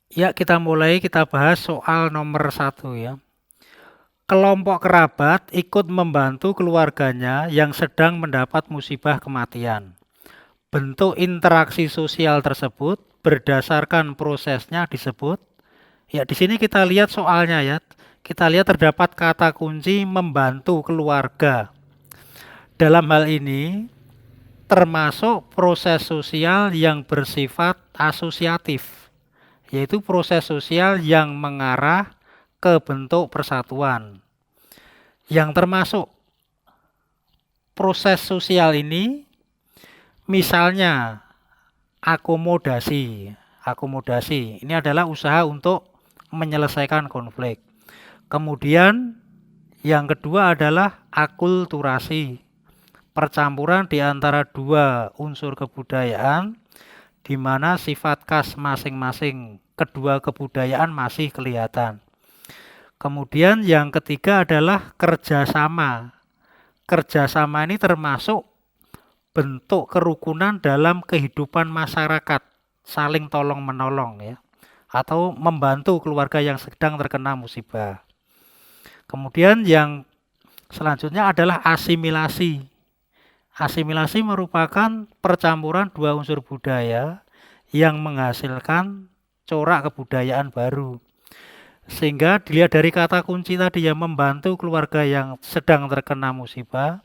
Ya, kita bahas soal nomor satu ya. Kelompok kerabat ikut membantu keluarganya yang sedang mendapat musibah kematian. Bentuk interaksi sosial tersebut berdasarkan prosesnya disebut. Ya, di sini kita lihat soalnya ya. Kita lihat terdapat kata kunci membantu keluarga. Dalam hal ini termasuk proses sosial yang bersifat asosiatif, yaitu proses sosial yang mengarah ke bentuk persatuan. Yang termasuk proses sosial ini misalnya akomodasi. Akomodasi ini adalah usaha untuk menyelesaikan konflik. Kemudian yang kedua adalah akulturasi. Percampuran di antara dua unsur kebudayaan di mana sifat khas masing-masing kedua kebudayaan masih kelihatan. Kemudian yang ketiga adalah kerjasama. Kerjasama ini termasuk bentuk kerukunan dalam kehidupan masyarakat, saling tolong menolong ya, atau membantu keluarga yang sedang terkena musibah. Kemudian yang selanjutnya adalah asimilasi. Asimilasi merupakan percampuran dua unsur budaya yang menghasilkan corak kebudayaan baru. Sehingga dilihat dari kata kunci tadi yang membantu keluarga yang sedang terkena musibah,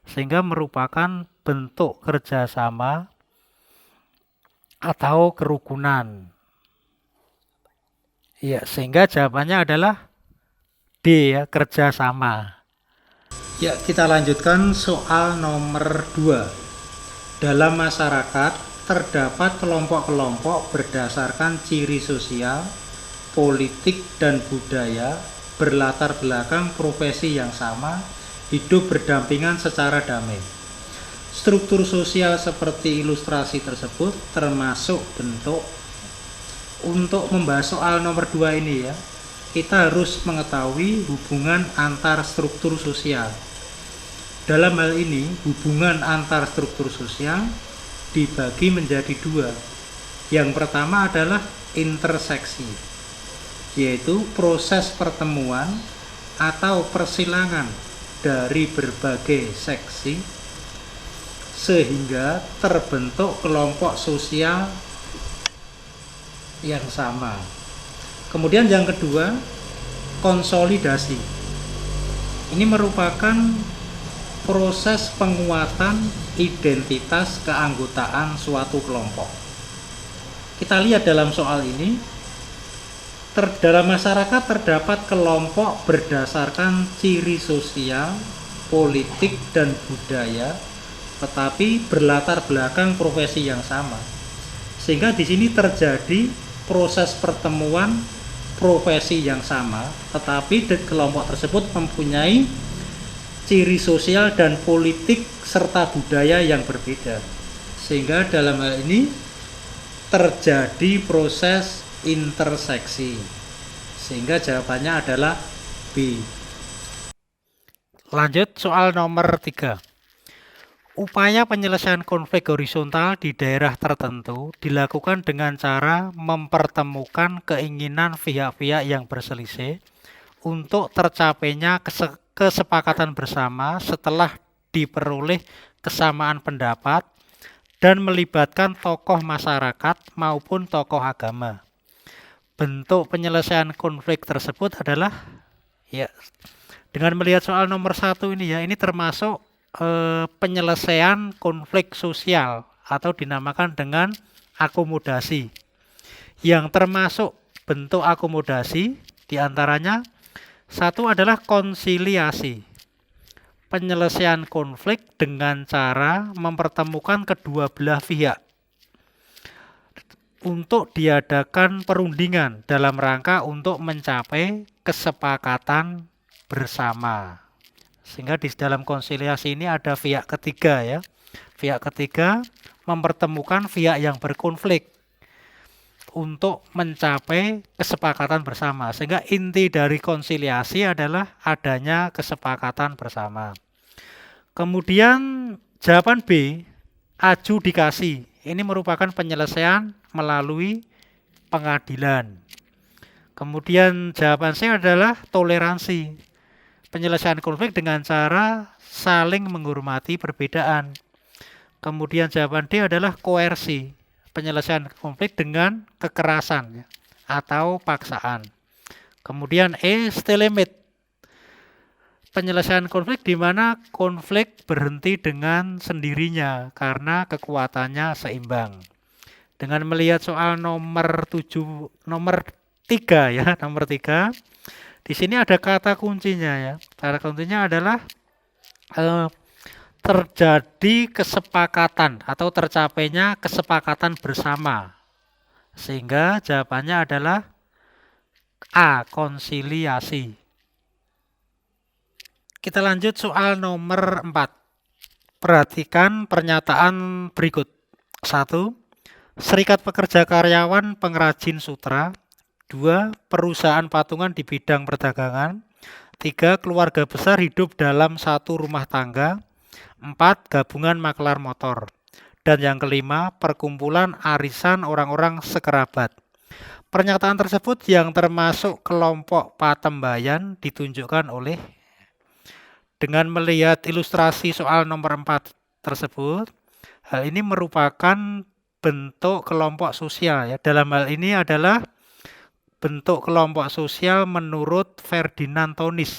sehingga merupakan bentuk kerjasama atau kerukunan. Ya, sehingga jawabannya adalah D ya, kerjasama. Ya, kita lanjutkan soal nomor 2. Dalam masyarakat terdapat kelompok-kelompok berdasarkan ciri sosial, politik, dan budaya berlatar belakang profesi yang sama, hidup berdampingan secara damai. Struktur sosial seperti ilustrasi tersebut termasuk bentuk. Untuk membahas soal nomor 2 ini ya, kita harus mengetahui hubungan antar struktur sosial. Dalam hal ini, hubungan antar struktur sosial dibagi menjadi dua. Yang pertama adalah interseksi, yaitu proses pertemuan atau persilangan dari berbagai seksi sehingga terbentuk kelompok sosial yang sama. Kemudian yang kedua, konsolidasi. Ini merupakan proses penguatan identitas keanggotaan suatu kelompok. Kita lihat dalam soal ini, dalam masyarakat terdapat kelompok berdasarkan ciri sosial, politik, dan budaya, tetapi berlatar belakang profesi yang sama. Sehingga di sini terjadi proses pertemuan profesi yang sama, tetapi kelompok tersebut mempunyai ciri sosial dan politik serta budaya yang berbeda. Sehingga dalam hal ini terjadi proses interseksi. Sehingga jawabannya adalah B. Lanjut soal nomor 3. Upaya penyelesaian konflik horizontal di daerah tertentu dilakukan dengan cara mempertemukan keinginan pihak-pihak yang berselisih untuk tercapainya kesepakatan bersama setelah diperoleh kesamaan pendapat dan melibatkan tokoh masyarakat maupun tokoh agama. Bentuk penyelesaian konflik tersebut adalah ya, dengan melihat soal nomor 1 ini ya, ini termasuk penyelesaian konflik sosial atau dinamakan dengan akomodasi. Yang termasuk bentuk akomodasi diantaranya satu adalah konsiliasi, penyelesaian konflik dengan cara mempertemukan kedua belah pihak untuk diadakan perundingan dalam rangka untuk mencapai kesepakatan bersama. Sehingga di dalam konsiliasi ini ada pihak ketiga ya. Pihak ketiga mempertemukan pihak yang berkonflik untuk mencapai kesepakatan bersama. Sehingga inti dari konsiliasi adalah adanya kesepakatan bersama. Kemudian jawaban B, adjudikasi. Ini merupakan penyelesaian melalui pengadilan. Kemudian jawaban C adalah toleransi. Penyelesaian konflik dengan cara saling menghormati perbedaan. Kemudian jawaban D adalah koersi. Penyelesaian konflik dengan kekerasan atau paksaan. Kemudian E, stalemate. Penyelesaian konflik di mana konflik berhenti dengan sendirinya karena kekuatannya seimbang. Dengan melihat soal nomor 3 ya, nomor 3. Di sini ada kata kuncinya ya. Kata kuncinya adalah terjadi kesepakatan atau tercapainya kesepakatan bersama. Sehingga jawabannya adalah A, konsiliasi. Kita lanjut soal nomor 4. Perhatikan pernyataan berikut. 1. Serikat Pekerja Karyawan Pengrajin Sutra. 2. Perusahaan patungan di bidang perdagangan. 3. Keluarga besar hidup dalam satu rumah tangga. 4. Gabungan maklar motor. Dan yang kelima, perkumpulan arisan orang-orang sekerabat. Pernyataan tersebut yang termasuk kelompok patembayan ditunjukkan oleh dengan melihat ilustrasi soal nomor 4 tersebut. Hal ini merupakan bentuk kelompok sosial ya. Dalam hal ini adalah bentuk kelompok sosial menurut Ferdinand Tonis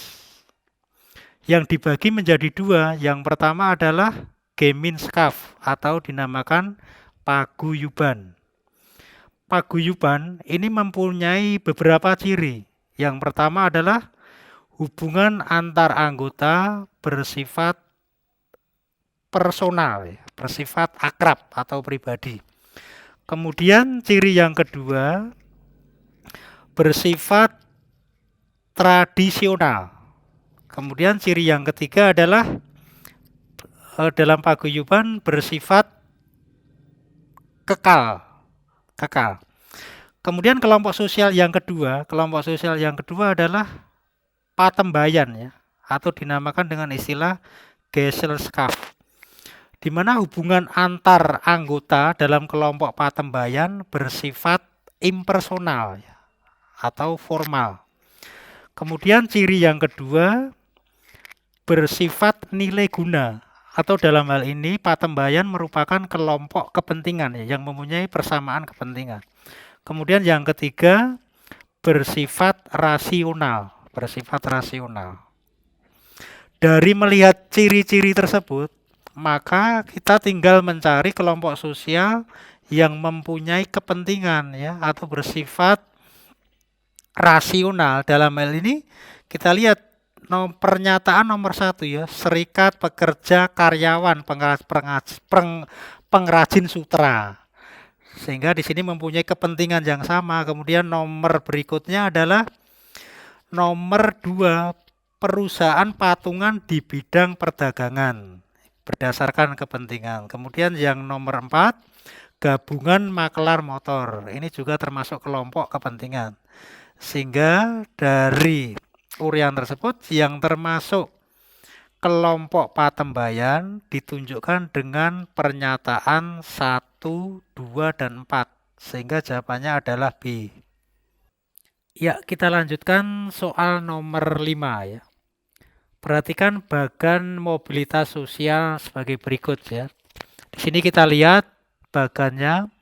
yang dibagi menjadi 2. Yang pertama adalah Gemeinschaft atau dinamakan paguyuban. Paguyuban ini mempunyai beberapa ciri. Yang pertama adalah hubungan antar anggota bersifat personal, bersifat akrab atau pribadi. Kemudian ciri yang kedua bersifat tradisional. Kemudian ciri yang ketiga adalah dalam paguyuban bersifat kekal. Kemudian kelompok sosial yang kedua adalah patembayan ya, atau dinamakan dengan istilah Gesellschaft, di mana hubungan antar anggota dalam kelompok patembayan bersifat impersonal ya, atau formal. Kemudian ciri yang kedua bersifat nilai guna, atau dalam hal ini patembayan merupakan kelompok kepentingan ya, yang mempunyai persamaan kepentingan. Kemudian yang ketiga bersifat rasional. Dari melihat ciri-ciri tersebut, maka kita tinggal mencari kelompok sosial yang mempunyai kepentingan ya, atau bersifat rasional. Dalam hal ini kita lihat pernyataan nomor 1 ya, Serikat Pekerja Karyawan Pengrajin Sutra. Sehingga di sini mempunyai kepentingan yang sama. Kemudian nomor berikutnya adalah nomor 2, perusahaan patungan di bidang perdagangan berdasarkan kepentingan. Kemudian yang nomor 4, gabungan maklar motor. Ini juga termasuk kelompok kepentingan. Sehingga dari uraian tersebut yang termasuk kelompok patembayan ditunjukkan dengan pernyataan 1, 2, dan 4. Sehingga jawabannya adalah B. Ya, kita lanjutkan soal nomor 5 ya. Perhatikan bagan mobilitas sosial sebagai berikut ya. Di sini kita lihat bagannya,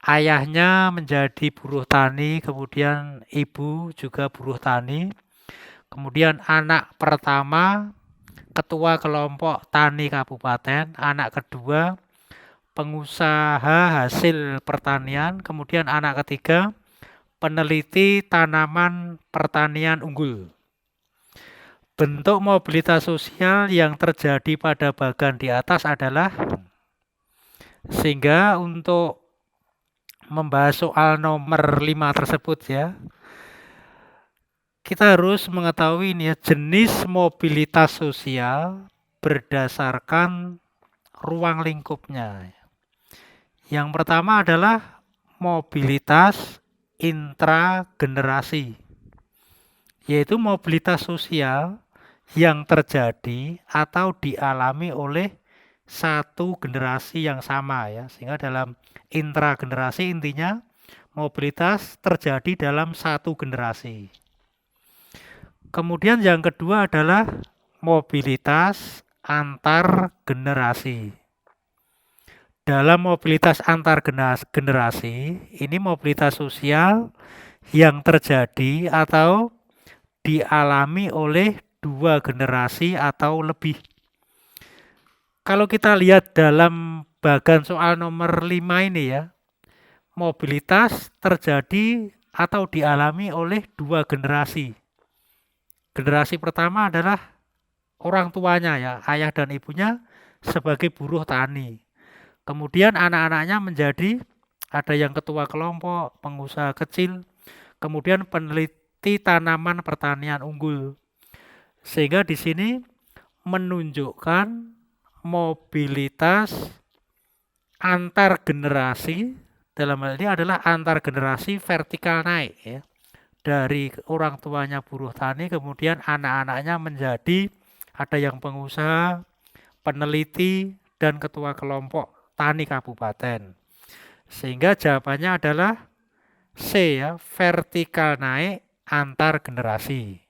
ayahnya menjadi buruh tani, kemudian ibu juga buruh tani. Kemudian anak pertama ketua kelompok tani kabupaten, anak kedua pengusaha hasil pertanian, kemudian anak ketiga peneliti tanaman pertanian unggul. Bentuk mobilitas sosial yang terjadi pada bagan di atas adalah, sehingga untuk membahas soal nomor 5 tersebut ya, kita harus mengetahui ini ya, jenis mobilitas sosial berdasarkan ruang lingkupnya. Yang pertama adalah mobilitas intragenerasi, yaitu mobilitas sosial yang terjadi atau dialami oleh satu generasi yang sama ya. Sehingga dalam intragenerasi intinya Mobilitas terjadi dalam satu generasi. Kemudian yang kedua adalah mobilitas antar generasi. Dalam mobilitas antar generasi, ini mobilitas sosial yang terjadi atau dialami oleh dua generasi atau lebih. Kalau kita lihat dalam bagan soal nomor 5 ini ya, mobilitas terjadi atau dialami oleh dua generasi. Generasi pertama adalah orang tuanya ya, ayah dan ibunya sebagai buruh tani. Kemudian anak-anaknya menjadi ada yang ketua kelompok, pengusaha kecil, kemudian peneliti tanaman pertanian unggul. Sehingga di sini menunjukkan mobilitas antar generasi, dalam hal ini adalah antar generasi vertikal naik ya. Dari orang tuanya buruh tani, kemudian anak-anaknya menjadi ada yang pengusaha, peneliti, dan ketua kelompok tani kabupaten. Sehingga jawabannya adalah C ya, vertikal naik antar generasi.